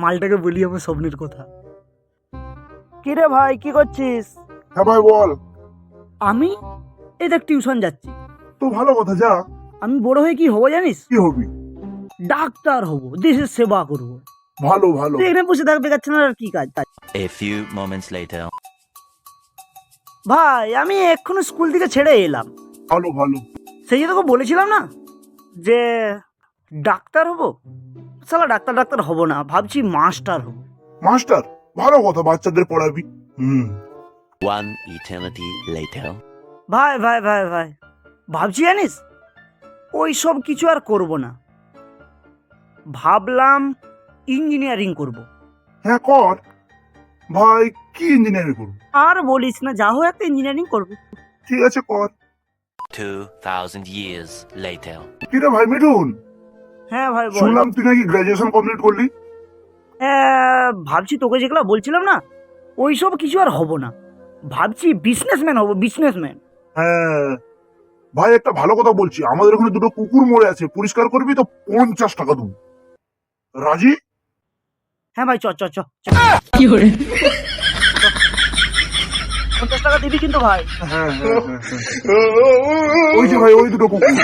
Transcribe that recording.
মালটাকে বলি আমার স্বপ্নের কথা। কি রে ভাই, কি করছিস? হ্যাঁ ভাই বল। আমি এই দেখ টিউশন যাচ্ছি। তো ভালো কথা, যা। আমি বড় হয়ে কি হবো জানিস? কি হবি? ডাক্তার হব, দেশের সেবা করব। ভালো ভালো। তুই এখানে বসে থাকবে যাচ্ছে না, আর কি কাজ? A few moments later. ভাই আমি এক্ষুনি স্কুল থেকে ছেড়ে এলাম। ভালো ভালো। সেই যে তোকে বলেছিলাম না যে ডাক্তার হব, শালা ডাক্তার হব না, ভাবছি মাস্টার হব। মাস্টার? ভালো কথা, বাচ্চাদের পড়াবি। One eternity later. ভাই ভাই ভাই ভাই ভাবছি জানিস, ওই সব কিছু আর করব না। ভাবলাম ইঞ্জিনিয়ারিং করব। হ্যাঁ কর ভাই, কি ইঞ্জিনিয়ারিং করবি? আর বলিস না, যা হোক একটা ইঞ্জিনিয়ারিং করব। ঠিক আছে কর। 2000 years later. কি রে ভাই মিঠুন, হ্যাঁ ভাই বল। শুনলাম তুই নাকি গ্রাজুয়েশন কমপ্লিট করলি? ভাবছি তোকে যেগুলো বলছিলাম না, ওই সব কিছু আর হব না। ভাবছি বিজনেসম্যান হব, বিজনেসম্যান। হ্যাঁ ভাই, একটা ভালো কথা বলছি, আমাদের ওখানে দুটো কুকুর মরে আছে, পরিষ্কার করবি তো 50 টাকা দেবো। রাজি? হ্যাঁ ভাই, চ চ চ চ। 50 টাকা দিবি কিন্তু ভাই। হ্যাঁ ওই যে ভাই, ওই দুটো কুকুর।